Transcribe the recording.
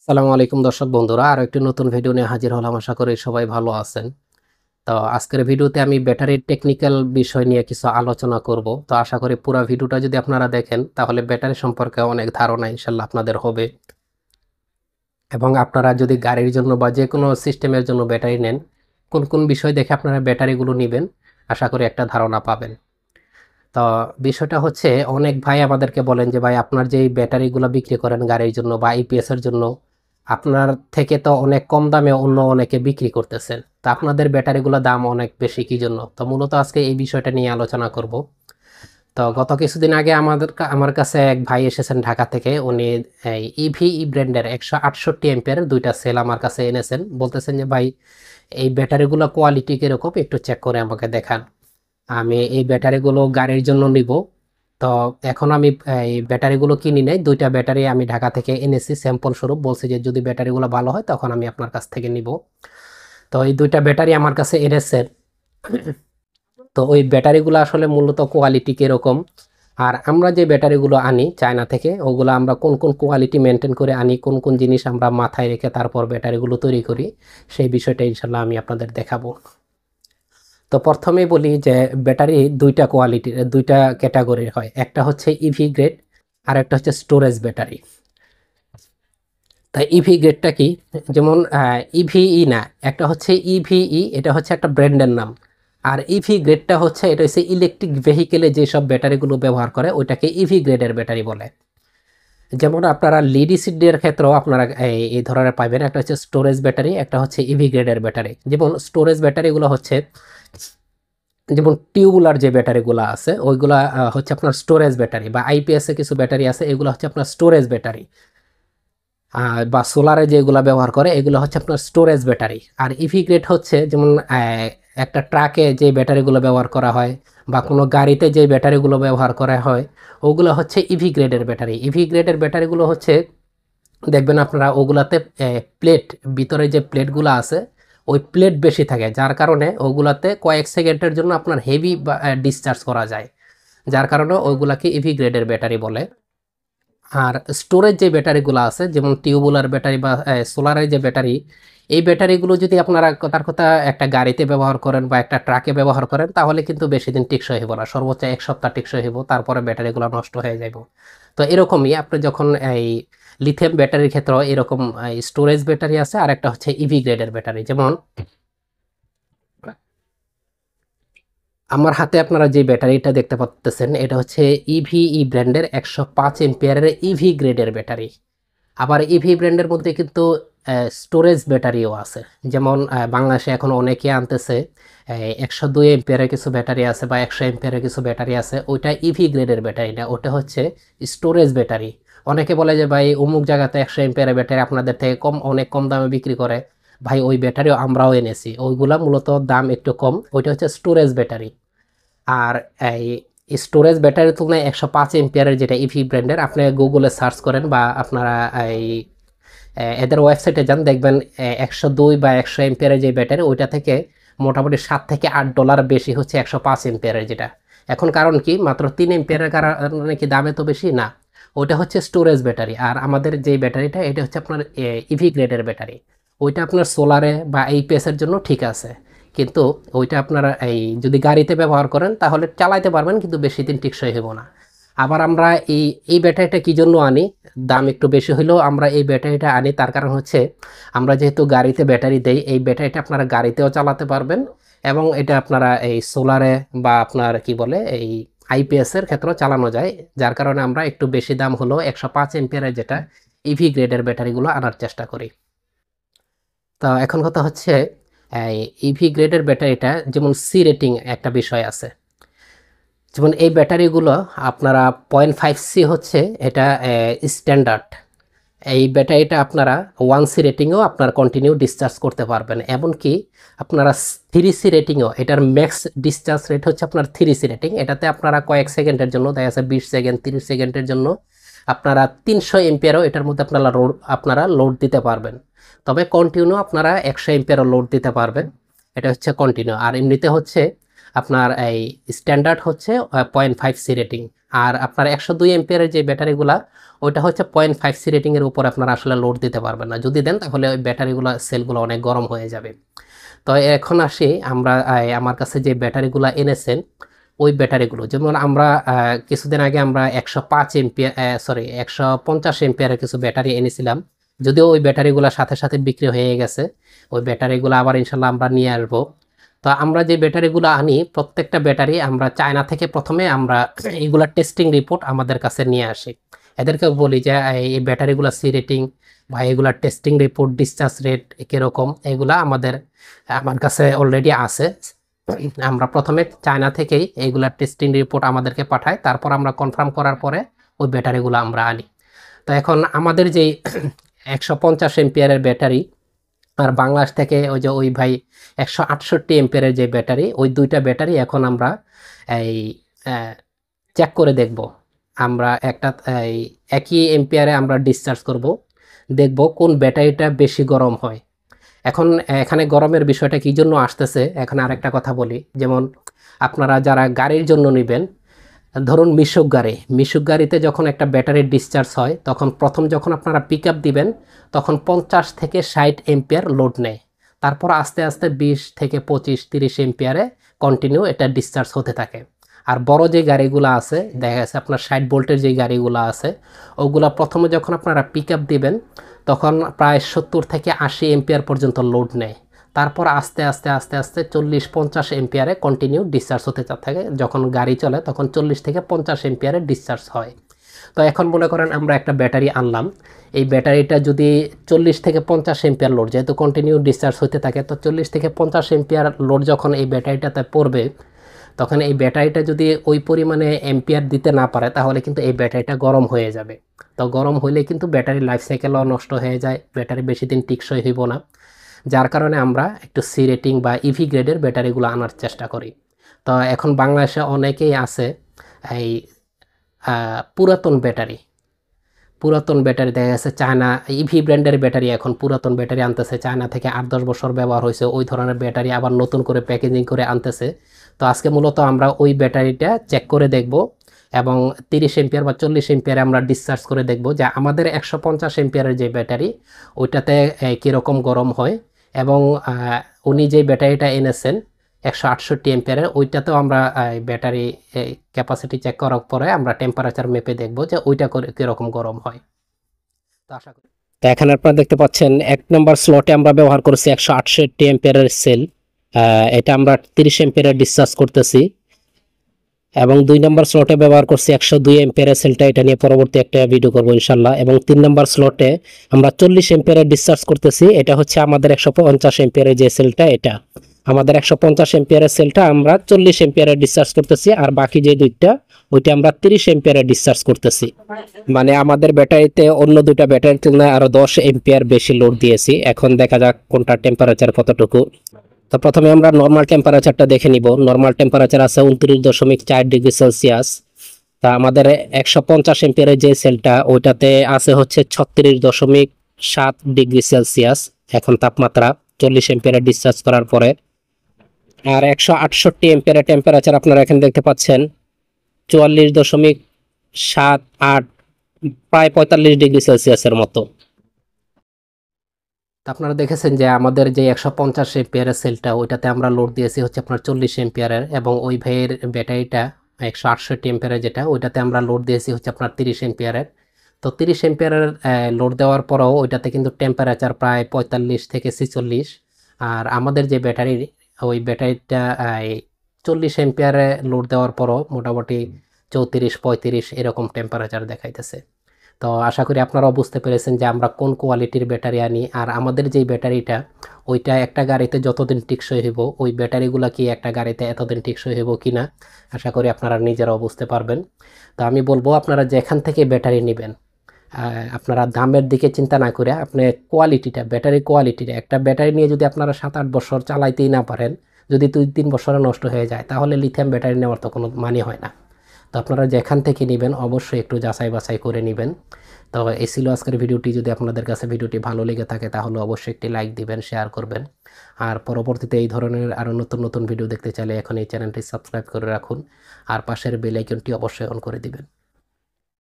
আসসালামু আলাইকুম দর্শক বন্ধুরা, আরো একটি নতুন ভিডিও নিয়ে হাজির হলাম। আশা করি সবাই ভালো আছেন। তো আজকের ভিডিওতে আমি ব্যাটারির টেকনিক্যাল বিষয় নিয়ে কিছু আলোচনা করব। তো আশা করি পুরো ভিডিওটা যদি আপনারা দেখেন তাহলে ব্যাটারি সম্পর্কে অনেক ধারণা ইনশাল্লাহ আপনাদের হবে। এবং আপনারা যদি গাড়ির জন্য বা যে কোনো সিস্টেমের জন্য ব্যাটারি নেন, কোন কোন বিষয় দেখে আপনারা ব্যাটারিগুলো নেবেন, আশা করি একটা ধারণা পাবেন। তো বিষয়টা হচ্ছে, অনেক ভাই আমাদেরকে বলেন যে ভাই আপনার যে ব্যাটারিগুলো বিক্রি করেন গাড়ির জন্য বা ইপিএস এর জন্য, আপনার থেকে তো অনেক কম দামে অন্য অনেকে বিক্রি করতেছেন, তা আপনাদের ব্যাটারিগুলো দাম অনেক বেশি কি জন্য? তো মূলত আজকে এই বিষয়টা নিয়ে আলোচনা করব। তো গত কিছুদিন আগে আমার কাছে এক ভাই এসেছেন ঢাকা থেকে। উনি ইভি ব্র্যান্ডের 168 এম্পিয়ারের দুইটা সেল আমার কাছে এনেছেন। বলতেছেন যে ভাই এই ব্যাটারিগুলো কোয়ালিটি কিরকম একটু চেক করে আমাকে দেখান। আমি এই ব্যাটারিগুলো গাড়ির জন্য নিব। তো এখন আমি এই ব্যাটারিগুলো কিনি নাই, দুইটা ব্যাটারি আমি ঢাকা থেকে এনেছি স্যাম্পল স্বরূপ। বলছি যে যদি ব্যাটারিগুলো ভালো হয় তখন আমি আপনার কাছ থেকে নিব। তো এই দুইটা ব্যাটারি আমার কাছে এনেছেন। তো ওই ব্যাটারিগুলো আসলে মূলত কোয়ালিটি কিরকম, আর আমরা যে ব্যাটারিগুলো আনি চায়না থেকে, ওগুলো আমরা কোন কোন কোয়ালিটি মেনটেন করে আনি, কোন কোন জিনিস আমরা মাথায় রেখে তারপর ব্যাটারিগুলো তৈরি করি, সেই বিষয়টা ইনশাল্লাহ আমি আপনাদের দেখাবো। তো প্রথমেই বলি যে ব্যাটারি দুইটা কোয়ালিটির, দুইটা ক্যাটাগরির হয়। একটা হচ্ছে ইভি গ্রেড, আর একটা হচ্ছে স্টোরেজ ব্যাটারি। তাই ইভি গ্রেডটা কি? যেমন ইভিই না, একটা হচ্ছে ইভিই, এটা হচ্ছে একটা ব্র্যান্ডের নাম। আর ইভি গ্রেডটা হচ্ছে, এটা হচ্ছে ইলেকট্রিক ভেহিকেলে যেসব ব্যাটারিগুলো ব্যবহার করে ওইটাকে ইভি গ্রেডের ব্যাটারি বলে। যেমন আপনারা লিড এসিডের ক্ষেত্রেও আপনারা এই ধরনের পাবেন, একটা হচ্ছে স্টোরেজ ব্যাটারি, একটা হচ্ছে ইভি গ্রেডের ব্যাটারি। যেমন স্টোরেজ ব্যাটারিগুলো হচ্ছে, যেমন টিউবুলার যে ব্যাটারিগুলো আছে ওইগুলা হচ্ছে আপনার স্টোরেজ ব্যাটারি, বা আইপিএস এ কিছু ব্যাটারি আছে এগুলো হচ্ছে আপনার স্টোরেজ ব্যাটারি। বা সোলারে যেগুলো ব্যবহার করে এগুলো হচ্ছে আপনার স্টোরেজ ব্যাটারি। আর ইভি গ্রেড হচ্ছে যেমন একটা ট্রাকে যে ব্যাটারিগুলো ব্যবহার করা হয় বা কোনো গাড়িতে যে ব্যাটারিগুলো ব্যবহার করা হয়, ওগুলো হচ্ছে ইভি গ্রেডের ব্যাটারি। ইভি গ্রেডের ব্যাটারিগুলো হচ্ছে, দেখবেন আপনারা ওগুলাতে প্লেট, ভিতরে যে প্লেটগুলো আছে ওই প্লেট বেশি থাকে, যার কারণে ওগুলাতে কয়েক সেকেন্ডের জন্য আপনার হেভি ডিসচার্জ করা যায়, যার কারণে ওইগুলাকে ইভি গ্রেডের ব্যাটারি বলে। আর স্টোরেজ যে ব্যাটারিগুলো আছে যেমন টিউবুলার ব্যাটারি বা সোলারের যে ব্যাটারি, এই ব্যাটারিগুলো যদি আপনারা কথার কথা একটা গাড়িতে ব্যবহার করেন বা একটা ট্রাকে ব্যবহার করেন তাহলে কিন্তু বেশি দিন টেকসই হইব না, সর্বোচ্চ 1 সপ্তাহ টেকসই হইব, তারপরে ব্যাটারিগুলো নষ্ট হয়ে যাব। তো এরকমই আপনি যখন এই লিথিয়াম ব্যাটারির ক্ষেত্রে এরকম স্টোরেজ ব্যাটারি আছে, আর একটা হচ্ছে ইভি গ্রেডের ব্যাটারি। যেমন আমার হাতে আপনারা যে ব্যাটারিটা দেখতে পাচ্ছেন এটা হচ্ছে ইভিই ব্র্যান্ডের 105 এম্পিয়ারের ইভি গ্রেডের ব্যাটারি। আবার ইভি ব্র্যান্ডের মধ্যে কিন্তু স্টোরেজ ব্যাটারিও আছে। যেমন বাংলাদেশে এখন অনেকে আনতেছে 102 এম্পিয়ারের কিছু ব্যাটারি আছে বা 100 এম্পিয়ারের কিছু ব্যাটারি আছে, ওইটা ইভি গ্রেডের ব্যাটারি না, ওটা হচ্ছে স্টোরেজ ব্যাটারি। অনেকে বলে যে ভাই অমুক জায়গাতে 100 এম্পিয়ারের ব্যাটারি আপনাদের থেকে কম, অনেক কম দামে বিক্রি করে। ভাই ওই ব্যাটারিও আমরাও এনেছি, ওইগুলা মূলত দাম একটু কম, ওইটা হচ্ছে স্টোরেজ ব্যাটারি। আর এই স্টোরেজ ব্যাটারির তুলনায় 105 এম্পিয়ারের যেটা ইভি ব্র্যান্ডের, আপনি গুগলে সার্চ করেন বা আপনারা এই এদের ওয়েবসাইটে যান, দেখবেন 102 বা 100 এম্পিয়ারের যে ব্যাটারি ওইটা থেকে মোটামুটি $7 থেকে $8 বেশি হচ্ছে 105 এম্পিয়ারের যেটা। এখন কারণ কি, মাত্র 3 এম্পিয়ারের কারণে কি দামে তো বেশি না? ওইটা হচ্ছে স্টোরেজ ব্যাটারি। আর আমাদের যে ব্যাটারিটা এটা হচ্ছে আপনার ইভি গ্রেডের ব্যাটারি। ওইটা আপনার সোলারে বা এইপিএস এর জন্য ঠিক আছে, কিন্তু ওইটা আপনারা এই যদি গাড়িতে ব্যবহার করেন তাহলে চালাইতে পারবেন কিন্তু বেশি দিন টেকসই হইব না। আবার আমরা এই এই ব্যাটারিটা কি জন্য আনি, দাম একটু বেশি হলেও আমরা এই ব্যাটারিটা আনি তার কারণ হচ্ছে, আমরা যেহেতু গাড়িতে ব্যাটারি দেই, এই ব্যাটারিটা আপনারা গাড়িতেও চালাতে পারবেন এবং এটা আপনারা এই সোলারে বা আপনার কি বলে এই আইপিএস এর ক্ষেত্রেও চালানো যায়, যার কারণে আমরা একটু বেশি দাম হলো 105 এম্পিয়ারের যেটা ইভি গ্রেডের ব্যাটারিগুলো আনার চেষ্টা করি। তো এখন কথা হচ্ছে, এই ইভি গ্রেডের ব্যাটারিটা যেমন সি রেটিং একটা বিষয় আছে। যেমন এই ব্যাটারিগুলো আপনারা 0.5C হচ্ছে এটা স্ট্যান্ডার্ড। এই ব্যাটারিটা আপনারা 1C রেটিংও আপনার কন্টিনিউ ডিসচার্জ করতে পারবেন, এমনকি আপনারা 3C রেটিংও, এটার ম্যাক্স ডিসচার্জ রেট হচ্ছে আপনার 3C রেটিং। এটাতে আপনারা কয়েক সেকেন্ডের জন্য, দেখা যাচ্ছে 20 সেকেন্ড 30 সেকেন্ডের জন্য আপনারা 300 এম্পিয়ারও এটার মধ্যে আপনারা লোড দিতে পারবেন। তবে কন্টিনিউ আপনারা 100 এম্পিয়ারও লোড দিতে পারবেন, এটা হচ্ছে কন্টিনিউ। আর এমনিতে হচ্ছে আপনার এই স্ট্যান্ডার্ড হচ্ছে 0.5 সি রেটিং, আর আপনার 102 এমপিয়ারের যে ব্যাটারিগুলা ওইটা হচ্ছে 0.5 সি রেটিংয়ের উপর আপনারা আসলে লোড দিতে পারবেন না, যদি দেন তাহলে ওই ব্যাটারিগুলো সেলগুলো অনেক গরম হয়ে যাবে। তো এখন আসি আমরা আমার কাছে যে ব্যাটারিগুলো এনেছেন ওই ব্যাটারিগুলো, যেমন আমরা কিছুদিন আগে আমরা 105 এমপিয়ার, সরি 150 এমপিয়ারের কিছু ব্যাটারি এনেছিলাম, যদিও ওই ব্যাটারিগুলো সাথে সাথে বিক্রি হয়ে গেছে। ওই ব্যাটারিগুলো আবার ইনশাল্লাহ আমরা নিয়ে আসবো। তো আমরা যে ব্যাটারিগুলো আনি প্রত্যেকটা ব্যাটারি আমরা চায়না থেকে প্রথমে আমরা এইগুলা টেস্টিং রিপোর্ট আমাদের কাছে নিয়ে আসি, এদেরকে বলি যে এই ব্যাটারিগুলো সি রেটিং বা এগুলা টেস্টিং রিপোর্ট, ডিসচার্জ রেট কীরকম, এগুলা আমার কাছে অলরেডি আছে। আমরা প্রথমে চায়না থেকেই এইগুলা টেস্টিং রিপোর্ট আমাদেরকে পাঠায়, তারপর আমরা কনফার্ম করার পরে ওই ব্যাটারিগুলো আমরা আনি। তো এখন আমাদের যেই 150 এমপিয়ারের ব্যাটারি আর বাংলাদেশ থেকে ওই যে ওই ভাই 168 এমপিয়ারের যে ব্যাটারি, ওই দুইটা ব্যাটারি এখন আমরা এই চেক করে দেখব। আমরা একটা এই একই এমপিয়ারে আমরা ডিসচার্জ করব, দেখব কোন ব্যাটারিটা বেশি গরম হয়। এখন এখানে গরমের বিষয়টা কী জন্য আসতেছে, এখানে আরেকটা কথা বলি। যেমন আপনারা যারা গাড়ির জন্য নেবেন, ধরুন মিশুক গাড়িতে যখন একটা ব্যাটারি ডিসচার্জ হয় তখন প্রথম যখন আপনারা পিক আপ দিবেন তখন 50 থেকে 60 এমপিয়ার লোড নেয়, তারপর আস্তে আস্তে 20 থেকে 25-30 এমপিয়ারে কন্টিনিউ এটা ডিসচার্জ হতে থাকে। আর বড় যে গাড়িগুলো আছে, দেখা যাচ্ছে আপনার 60 ভোল্টের যে গাড়িগুলো আছে, ওগুলো প্রথমে যখন আপনারা পিক আপ দিবেন তখন প্রায় 70 থেকে 80 এমপিয়ার পর্যন্ত লোড নেয়, তারপর আস্তে আস্তে আস্তে আস্তে 40-50 এমপিয়ারে কন্টিনিউ ডিসচার্জ হতে থাকে। যখন গাড়ি চলে তখন 40 থেকে 50 এমপিয়ারে ডিসচার্জ হয়। তো এখন মনে করেন আমরা একটা ব্যাটারি আনলাম, এই ব্যাটারিটা যদি 40 থেকে 50 এমপিয়ার লোড, যেহেতু কন্টিনিউ ডিসচার্জ হতে থাকে, তো 40 থেকে 50 এমপিয়ার লোড যখন এই ব্যাটারিটাতে পড়বে তখন এই ব্যাটারিটা যদি ওই পরিমাণে এমপিয়ার দিতে না পারে তাহলে কিন্তু এই ব্যাটারিটা গরম হয়ে যাবে। তো গরম হইলে কিন্তু ব্যাটারির লাইফ সাইকেলও নষ্ট হয়ে যায়, ব্যাটারি বেশি দিন টিকসই হইব না। যার কারণে আমরা একটু সি রেটিং বা ইভি গ্রেডের ব্যাটারিগুলো আনার চেষ্টা করি। তো এখন বাংলাদেশে অনেকেই আছে এই পুরাতন ব্যাটারি দেখা গেছে চায়না ইভি ব্র্যান্ডের ব্যাটারি, এখন পুরাতন ব্যাটারি আনতেছে চায়না থেকে, 8-10 বছর ব্যবহার হয়েছে ওই ধরনের ব্যাটারি আবার নতুন করে প্যাকেজিং করে আনতেছে। তো আজকে মূলত আমরা ওই ব্যাটারিটা চেক করে দেখব এবং 30 এমপিয়ার বা 40 এমপিয়ারে আমরা ডিসচার্জ করে দেখব যে আমাদের 150 এমপিয়ারের যে ব্যাটারি ওইটাতে কীরকম গরম হয়। এবং উনি যে ব্যাটারিটা এনেছেন 168 এমপিয়ারের, ওইটাতেও আমরা ব্যাটারি ক্যাপাসিটি চেক করার পরে আমরা টেম্পারেচার মেপে দেখব যে ওইটা কীরকম গরম হয়। তো আশা করি তো এখানে আপনারা দেখতে পাচ্ছেন 1 নম্বর স্লটে আমরা ব্যবহার করছি 168 এমপিয়ারের সেল, এটা আমরা 30 এমপিয়ারে ডিসচার্জ করতেছি। এবং 2 নম্বর স্লটে ব্যবহার করছি 102 এমপিয়ারের সেলটা, এটা নিয়ে পরবর্তী একটা ভিডিও করবো ইনশাল্লাহ। এবং 3 নম্বর স্লটে আমরা 40 এমপিয়ারে ডিসচার্জ করতেছি, এটা হচ্ছে আমাদের 150 এমপিয়ারের যে সেলটা, এটা আমাদের 150 এমপিয়ারের সেলটা আমরা 40 এমপিয়ারে ডিসচার্জ করতেছি, আর বাকি যে দুইটা ওইটা আমরা 30 এমপিয়ারে ডিসচার্জ করতেছি। মানে আমাদের ব্যাটারিতে অন্য দুইটা ব্যাটারির তুলনায় আরো 10 এমপিয়ার বেশি লোড দিয়েছি। এখন দেখা যাক কোনটা টেম্পারেচার কতটুকু। তো প্রথমে আমরা নর্মাল টেম্পারেচারটা দেখে নিব। নর্মাল টেম্পারেচার আছে 29.4 ডিগ্রি সেলসিয়াস। তা আমাদের 150 এমপিয়ারের যে সেলটা ওইটাতে আছে হচ্ছে 36.7 ডিগ্রি সেলসিয়াস এখন তাপমাত্রা 40 এমপিয়ারে ডিসচার্জ করার পরে। আর 168 এমপিয়ারের টেম্পারেচার আপনারা এখানে দেখতে পাচ্ছেন 44.78, প্রায় 45 ডিগ্রি সেলসিয়াসের মতো। আপনারা দেখেছেন যে আমাদের যে 150 এমপিয়ারের সেলটা ওইটাতে আমরা লোড দিয়েছি হচ্ছে আপনার 40 এমপিয়ারের, এবং ওই ভাইয়ের ব্যাটারিটা 168 এমপিয়ারের যেটা ওইটাতে আমরা লোড দিয়েছি হচ্ছে আপনার 30 এমপিয়ারের। তো 30 এমপিয়ারের লোড দেওয়ার পরেও ওইটাতে কিন্তু টেম্পারেচার প্রায় 45 থেকে 46। আর আমাদের যে ব্যাটারি ওই ব্যাটারিটা 40 এমপিয়ারে লোড দেওয়ার পরও মোটামুটি 34-35 এরকম টেম্পারেচার দেখাইতেছে। তো আশা করি আপনারাও বুঝতে পেরেছেন যে আমরা কোন কোয়ালিটির ব্যাটারি আনি, আর আমাদের যেই ব্যাটারিটা ওইটা একটা গাড়িতে যতদিন টিকসই হইব ওই ব্যাটারিগুলো কি একটা গাড়িতে এতদিন টিকসই হইব কি না আশা করি আপনারা নিজেরাও বুঝতে পারবেন। তো আমি বলবো আপনারা যেখান থেকে ব্যাটারি নেবেন আপনারা দামের দিকে চিন্তা না করে আপনি ব্যাটারি কোয়ালিটিটা, একটা ব্যাটারি নিয়ে যদি আপনারা 7-8 বছর চালাইতেই না পারেন, যদি 2-3 বছরে নষ্ট হয়ে যায় তাহলে লিথিয়াম ব্যাটারি নেওয়ার তো কোনো মানে হয় না। তো আপনারা যেখান থেকে নেবেন অবশ্যই একটু যাচাই বাছাই করে নেবেন। তো এই ছিল আজকের ভিডিওটি। যদি আপনাদের কাছে ভিডিওটি ভালো লেগে থাকে তাহলে অবশ্যই একটি লাইক দিবেন, শেয়ার করবেন। আর পরবর্তীতে এই ধরনের আরও নতুন নতুন ভিডিও দেখতে চাইলে এখন এই চ্যানেলটি সাবস্ক্রাইব করে রাখুন আর পাশের বেল আইকনটি অবশ্যই অন করে দিবেন।